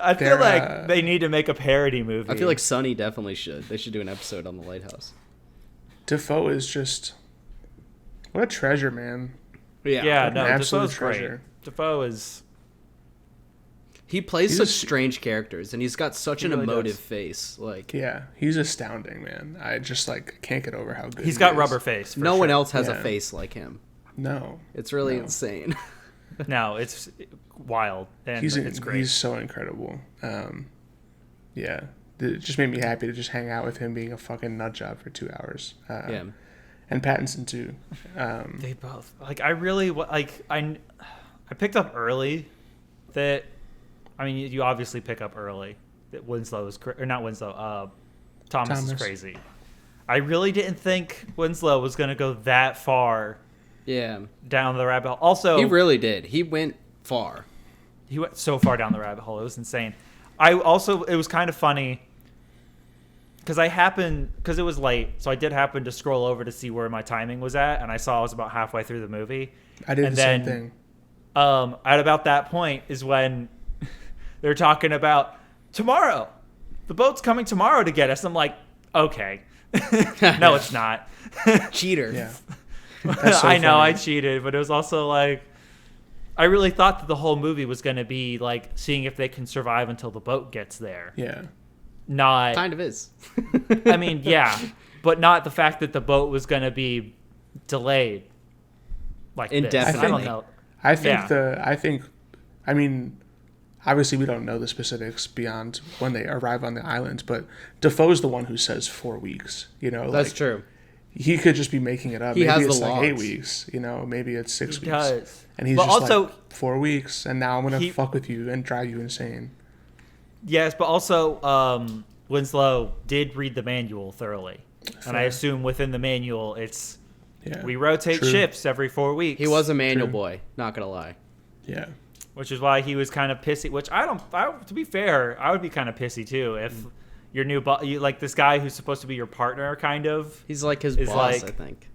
I feel They're, like they need to make a parody movie. I feel like Sonny definitely should. They should do an episode on the Lighthouse. Defoe is just what a treasure, man. Yeah, An no, absolute Defoe's great. treasure. Defoe is. He plays He's such a- strange characters, and he's got such He an really emotive does. face. Like Yeah, he's astounding, man. I just can't get over how good He's he got is. rubber face. For no sure. one else has a Yeah. face like him. No, It's really No. insane. No, it's wild and it's great. He's so incredible. Yeah, it just made me happy to just hang out with him being a fucking nut job for 2 hours. Yeah. And Pattinson too. They both I really I picked up early that you obviously pick up early that Winslow is or not Winslow Thomas is crazy. I really didn't think Winslow was going to go that far Yeah. down the rabbit hole. Also, He really did. He went far. he went so far down the rabbit hole. It was insane. It was kind of funny because it was late, so I did happen to scroll over to see where my timing was at, and I saw I was about halfway through the movie. I did And the then, same thing. At about that point is when they're talking about tomorrow. The boat's coming tomorrow to get us. I'm like, okay. No, it's not. Cheater. Yeah, That's so I know I funny. cheated, but it was also like I really thought that the whole movie was going to be like seeing if they can survive until the boat gets there. Yeah, Not Kind of is. I mean, yeah, but not the fact that the boat was going to be delayed like this. I Indefinitely. don't know. I think I mean, obviously we don't know the specifics beyond when they arrive on the island, but Defoe's the one who says 4 weeks. That's true. He could just be making it up. He Maybe has it's the like 8 logs. weeks. Maybe it's 6 He weeks. does. And he's But just also- like 4 weeks, and now I'm gonna He- fuck with you and drive you insane. Yes, but also Winslow did read the manual thoroughly. And I Fair. assume within the manual it's Yeah, we rotate True. ships every 4 weeks. He was a manual True. boy, not going to lie. Yeah, Which is why he was kind of pissy. Which to be fair, I would be kind of pissy too if your new you like this guy who's supposed to be your partner, kind of. He's like his Is boss, like- I think.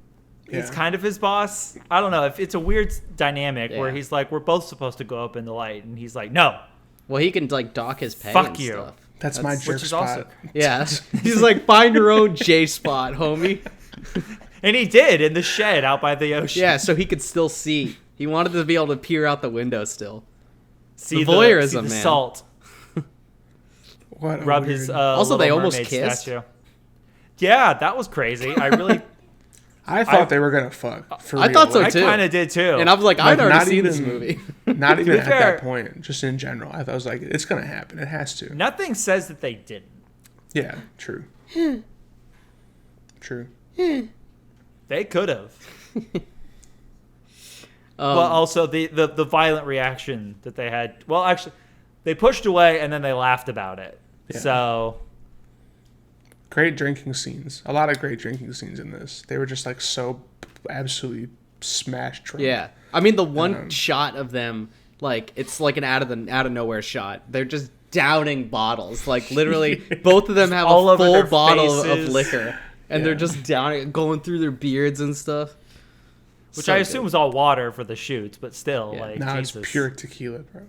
He's Yeah. kind of his boss. I don't know if it's a weird dynamic where Yeah. he's like, we're both supposed to go up in the light, and he's like, no. Well, he can like dock his pay Fuck and you. stuff. that's my jerk Which is spot. also, Yeah. He's like, find your own J spot, homie. and he did in the shed out by the ocean. Yeah, so he could still see. He wanted to be able to peer out the window still. see the voyeurism, see the man. salt. What a Rub weird- his. Also, they Little almost Mermaid kissed. Statue. Yeah, that was crazy. I really, I thought they were gonna fuck. For I real. thought so, I too. kind of did too. And I was like, I'd Like, already not seen this even- movie. Not even be at fair- that point, just in general. I was like, it's gonna happen. It has to. Nothing says that they didn't. Yeah, true. True. They could have. Um, But also the violent reaction that they had. Well, actually, they pushed away and then they laughed about it. Yeah. So Great drinking scenes. A lot of great drinking scenes in this. They were just like so absolutely smashed drunk. yeah. I mean, the one shot of them, like, it's like an out of nowhere shot. They're just downing bottles. Like, literally, both of them have All a over full their bottle of faces. liquor. And they're just downing, going through their beards and stuff. which So I good. assume was all water for the shoots, but still, Yeah. like Now Jesus. it's pure tequila, bro.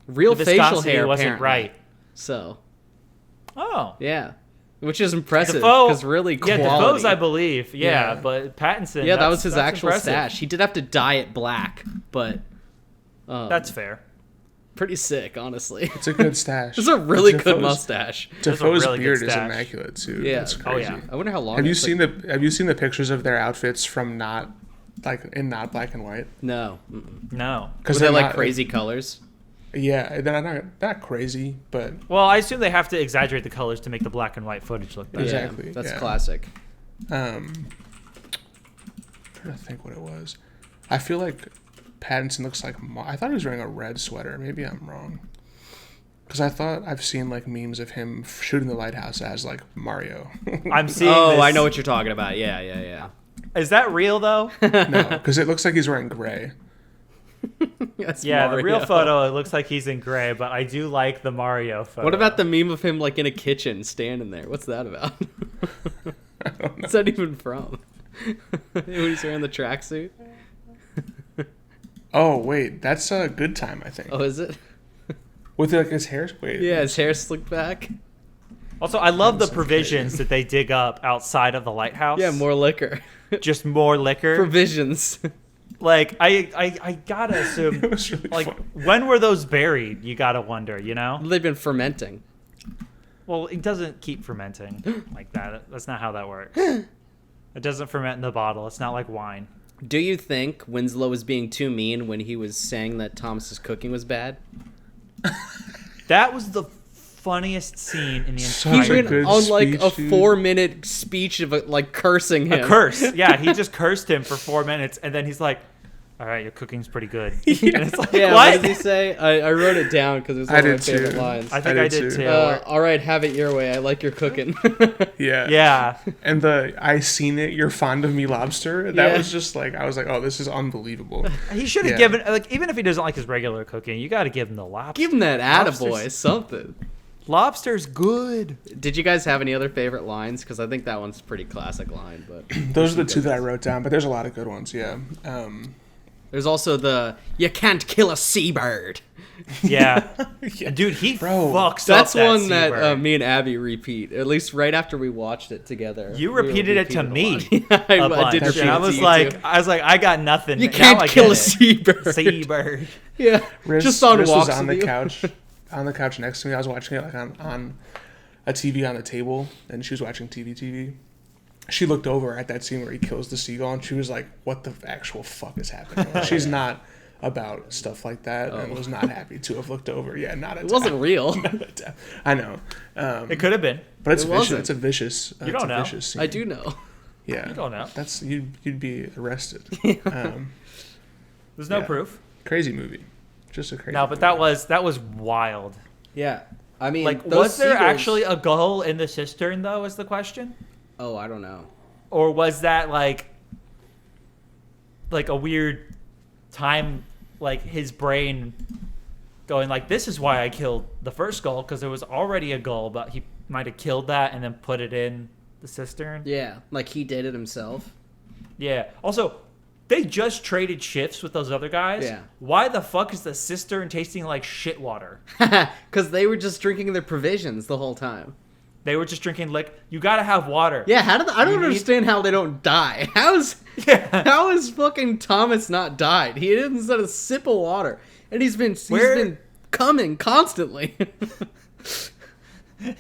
Real The facial viscosity hair wasn't apparently. right. So, Oh. yeah. Which is impressive, Defoe, because really quality. yeah, Defoe's, I believe. Yeah, Yeah. but Pattinson. Yeah, that that's- was his that's actual impressive. stash. He did have to dye it black, but That's fair. pretty sick, honestly. It's a good stash. It's a really good Defoe's- mustache. Defoe's really good beard is stash. immaculate too. Yeah. It's Oh, crazy. yeah. I wonder how long. Have you it's seen like- the pictures of their outfits from not not black and white? No. Mm-mm. No. Were they like crazy colors? Yeah, they're not crazy, but Well, I assume they have to exaggerate the colors to make the black and white footage look better. Exactly, Yeah, that's yeah. classic. but trying to think what it was. I feel like Pattinson looks like I thought he was wearing a red sweater. Maybe I'm wrong. Because I thought I've seen like memes of him shooting the lighthouse as like Mario. I'm seeing. Oh, this. I know what you're talking about. Yeah. Is that real though? No, because it looks like he's wearing gray. That's Yeah, Mario. the real photo, it looks like he's in gray, but I do like the Mario photo. What about the meme of him like in a kitchen standing there? What's that about? What's that even from? When he's wearing the tracksuit? Oh wait, that's a Good Time, I think. Oh, is it? With like his hair. Wait. Yeah, his hair slicked back. Also, I love the That's provisions that they dig up outside of the lighthouse. Yeah, more liquor. Just more liquor. Provisions. Like, I gotta assume, It was really like, funny. when were those buried? You gotta wonder, you know? They've been fermenting. Well, it doesn't keep fermenting like that. That's not how that works. It doesn't ferment in the bottle. It's not like wine. Do you think Winslow was being too mean when he was saying that Thomas's cooking was bad? That was the funniest scene in the Such He entire a went good on like a speech, dude. 4-minute speech of like cursing him. A curse. Yeah, he just cursed him for 4 minutes, and then he's like, "All right, your cooking's pretty good." And it's like, Yeah, what? what did he say? I wrote it down because it was one I of my did favorite too. lines. I think I I did did too. too. All right, have it your way. I like your cooking. Yeah. Yeah. And the I seen it, you're fond of me lobster. That Yeah. was just like I was like, oh, this is unbelievable. He should have Yeah. given, like, even if he doesn't like his regular cooking, you got to give him the lobster. Give him that attaboy, Lobster's- something. Lobster's good. Did you guys have any other favorite lines? Because I think that one's a pretty classic line. But Those are the two that I wrote down, but there's a lot of good ones. Yeah. there's also the "you can't kill a seabird." Yeah. Yeah. Dude, he Bro, fucks That's up that one that seabird. me and Abby repeat. At least right after we watched it together. You We repeated it to me a lot. I bunch, did repeat and I it to was you, like, too. I got nothing. You Now can't I kill get a it. seabird. Seabird. Yeah, Riz, just on Riz walks was on with the you. couch, on the couch next to me. I was watching it like on a TV on the table, and she was watching TV. She looked over at that scene where he kills the seagull, and she was like, "What the actual fuck is happening?" She's not about stuff like that, and was not happy to have looked over. Yeah, not a It wasn't real. I know, It could have been. but it's It vicious. wasn't. It's a vicious. You don't it's a know. Vicious scene. I do know. Yeah, You don't know. That's you'd be arrested. There's no Yeah. proof. Crazy movie, just a crazy. No, but movie. that was wild. Yeah, I mean, Like, those was there seagulls- actually a gull in the cistern though? Is the question? Oh, I don't know. Or was that like a weird time, like his brain going like, this is why I killed the first gull, because there was already a gull, but he might have killed that and then put it in the cistern. Yeah, like he did it himself. Yeah. Also, they just traded shifts with those other guys. Yeah. Why the fuck is the cistern tasting like shit water? Because they were just drinking their provisions the whole time. They were just drinking you gotta have water. Yeah, I don't You need- understand how they don't die. Yeah. How is fucking Thomas not died? He didn't set a sip of water, and he's been coming constantly.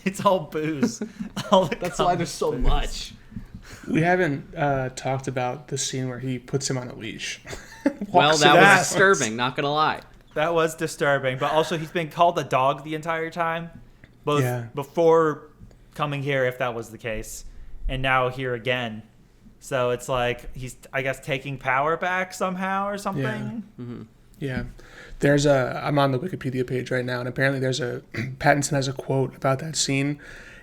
It's all booze. All the That's why there's so booze. much. We haven't talked about the scene where he puts him on a leash. Well, Walks that him was out. disturbing. Not gonna lie. That was disturbing, but also he's been called a dog the entire time, both Yeah. before coming here, if that was the case, and now here again. So it's like he's, I guess, taking power back somehow or something. Yeah. I'm on the Wikipedia page right now, and apparently Pattinson has a quote about that scene,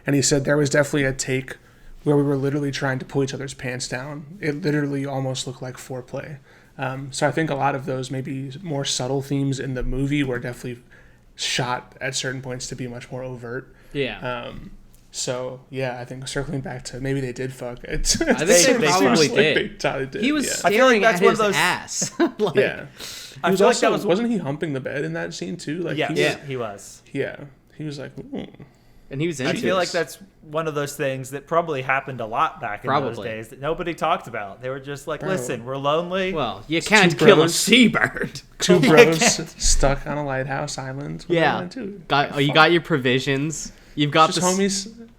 and he said there was definitely a take where we were literally trying to pull each other's pants down. It literally almost looked like foreplay. So I think a lot of those maybe more subtle themes in the movie were definitely shot at certain points to be much more overt. Yeah. So yeah, I think circling back to maybe they did fuck. I think they probably did. Totally did. He was Yeah. I feel like staring that's at one his of those- ass. Like, Yeah. I He was feel like also, that was wasn't he humping the bed in that scene too? Like Yes, he was, Yeah. he was. yeah. He was like, and he was I into feel it. like that's one of those things that probably happened a lot back in those Probably. days that nobody talked about. They were just like, Bro. listen, we're lonely. Well, you can't kill a bros. seabird. two Yeah, bros can't. stuck on a lighthouse island. What Yeah. they gonna do? You got your provisions. You've got Just the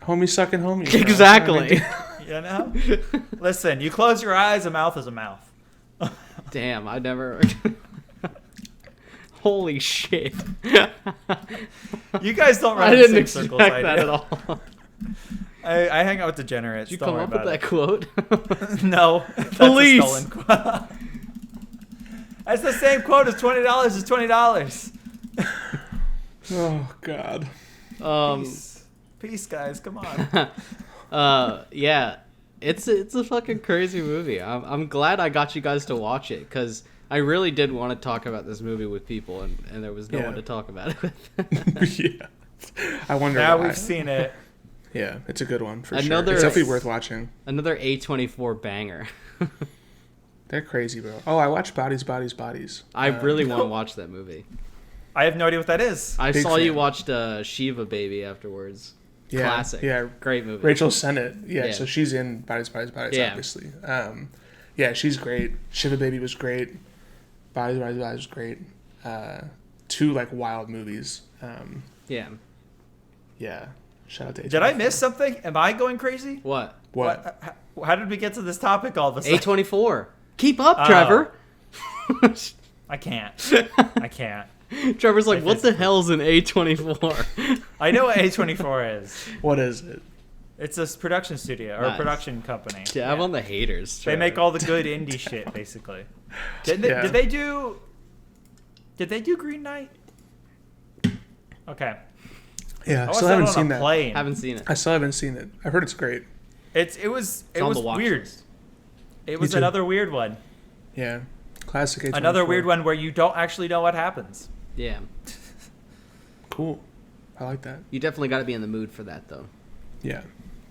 homies sucking homies. bro. Exactly. You know? Listen, you close your eyes, a mouth is a mouth. Damn, I never. Holy shit! You guys don't run I in didn't six circles, expect I that do. at all. I hang out with degenerates. Did you Don't come worry up with about that quote? it. No. That's Police. a stolen quote. That's the same quote as $20 is $20. Oh God. Peace, guys. Come on. Yeah, it's a fucking crazy movie. I'm glad I got you guys to watch it because I really did want to talk about this movie with people, and there was no one to talk about it with. Yeah. I wonder. Now why. we've seen it. Yeah, it's a good one for Another- sure. It's definitely worth watching. Another A24 banger. They're crazy, bro. Oh, I watched Bodies, Bodies, Bodies. I really want to watch that movie. I have no idea what that is. I Big saw you fan. watched Shiva Baby afterwards. Yeah, Classic. yeah. Great movie. Rachel Sennett. Yeah, Yeah. so she's in Bodies, Bodies, Bodies, Yeah. obviously. Yeah, she's great. Shiva Baby was great. Bodies, Bodies, Bodies was great. Two like wild movies. Yeah. Yeah. Shout out to. Did I miss something? Am I going crazy? What? What? How did we get to this topic all of a sudden? A24. Keep up, Oh. Trevor. I can't. I can't. Trevor's like, Like what this- the hell's an A24? I know what A24 is. What is it? It's a production studio or Nice. a production company. Yeah, I'm on the haters. They Trevor. make all the good indie shit, basically. Did Yeah. they do Green Knight? Okay. Yeah, I watched still that haven't on seen a that. plane. Haven't seen it. I still haven't seen it. I've heard it's great. It was It's on the watch weird. list. It was too. another weird one. Yeah, classic. A24. Another weird one where you don't actually know what happens. Yeah. Cool. I like that. You definitely got to be in the mood for that, though. Yeah,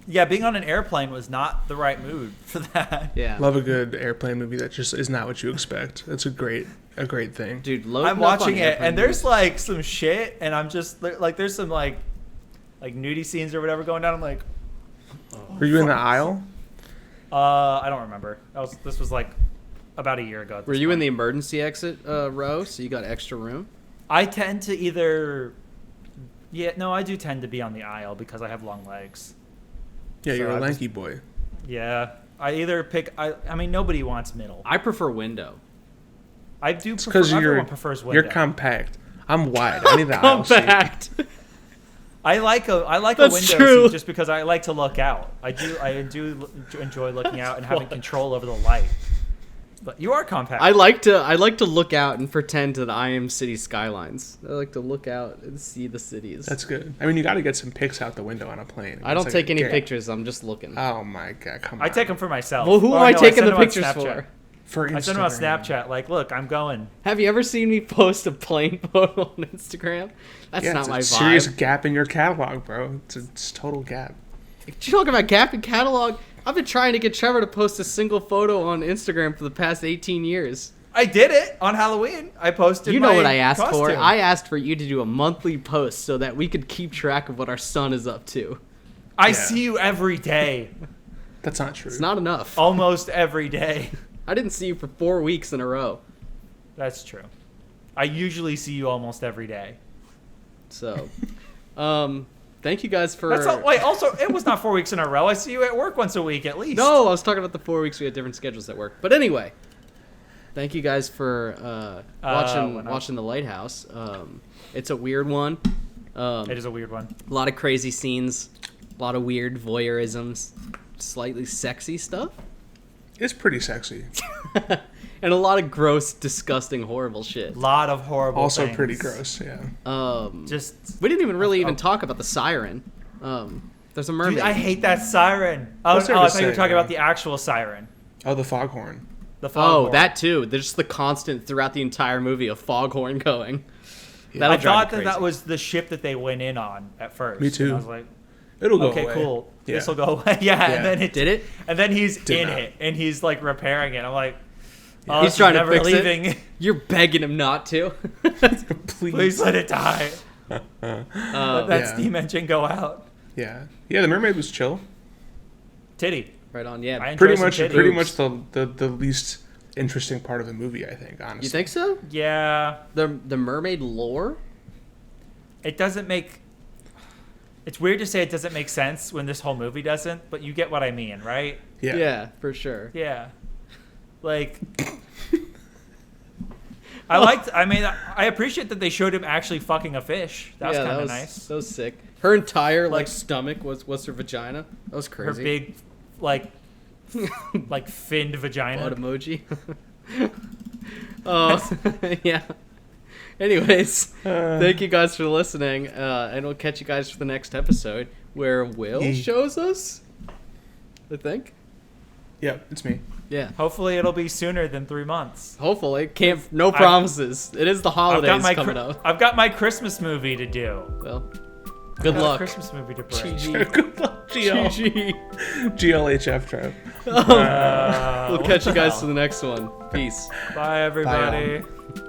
Yeah, being on an airplane was not the right mood for that. Yeah. love a good airplane movie that just is not what you expect. It's a great thing. Dude, loading I'm up on watching it, airplane and there's movies. like some shit, and I'm just like, there's some like nudie scenes or whatever going down. I'm like, Were you in the aisle? I don't remember. This was like about a year ago. at Were this you in point. the emergency exit row, so you got extra room? I tend to either. Yeah, no, I do tend to be on the aisle because I have long legs. Yeah, So you're I a just- lanky boy. Yeah, I either pick. I mean, nobody wants middle. I prefer window. I do It's prefer. because Everyone prefers window. you're compact. I'm wide. I need the aisle seat. Compact. I like a That's window true. seat just because I like to look out. I do enjoy looking out and having control over the light. But you are compact. I like to look out and pretend that I am city skylines. I like to look out and see the cities. That's good. I mean, you got to get some pics out the window on a plane. I don't It's take like, any okay. pictures. I'm just looking. Oh my god, come on. I take them for myself. Well, who Or am I no, taking send the them on pictures Snapchat. for? for I send them on Instagram. Snapchat. Like, look, I'm going. Have you ever seen me post a plane photo on Instagram? That's Yeah, not it's my a vibe. serious gap in your catalog, bro. It's total gap. You talking about gap in catalog? I've been trying to get Trevor to post a single photo on Instagram for the past 18 years. I did it on Halloween. I posted. You know my what I asked for? costume. I asked for you to do a monthly post so that we could keep track of what our son is up to. I Yeah. see you every day, That's not true. It's not enough. almost every day. I didn't see you for 4 weeks in a row. That's true. I usually see you almost every day. So, thank you guys for. That's all, wait. Also, it was not 4 weeks in a row. I see you at work once a week at least. No, I was talking about the 4 weeks we had different schedules at work. But anyway, thank you guys for watching the Lighthouse. It's a weird one. It is a weird one. A lot of crazy scenes, a lot of weird voyeurisms, slightly sexy stuff, It's pretty sexy. and a lot of gross, disgusting, horrible shit. Lot of horrible. Also things. pretty gross. Yeah. Just. We didn't even talk about the siren. There's a mermaid. Dude, I hate that siren. Oh, What's there I to thought you were say, talking bro? about the actual siren. Oh, the foghorn. The Oh, foghorn. that too. There's just the constant throughout the entire movie of foghorn going. Yeah. That'll I drive thought me that crazy. was the ship that they went in on at first. Me too. And I was like, It'll go okay, away. cool. Yeah. This will go away. Yeah, Yeah. and then it Did it? And then he's Did in not. it, and he's like repairing it. I'm like, oh, He's this is trying to never fix leaving. it. You're begging him not to. Please let it die. Let that Yeah. steam engine go out. Yeah. Yeah. The mermaid was chill. Titty. Right on. I Yeah. enjoy Pretty some much. titty. Pretty much the least interesting part of the movie. I think. Honestly. You think so? Yeah, The mermaid lore? it doesn't make. It's weird to say it doesn't make sense when this whole movie doesn't, but you get what I mean, right? Yeah. Yeah, for sure. Yeah. Like, I appreciate that they showed him actually fucking a fish. That was kind of nice. That was sick. Her entire stomach was her vagina. That was crazy. Her big, like finned vagina. Butt emoji. Yeah. Anyways, thank you guys for listening, and we'll catch you guys for the next episode where Will shows us. I think. Yeah, it's me. Yeah. Hopefully it'll be sooner than 3 months. Hopefully. No promises. It is the holidays coming up. I've got my Christmas movie to do. Well, good luck. Christmas movie to bring. Good luck, GLHF Trev. We'll catch you guys to the next one. Peace. Bye, everybody. Bye,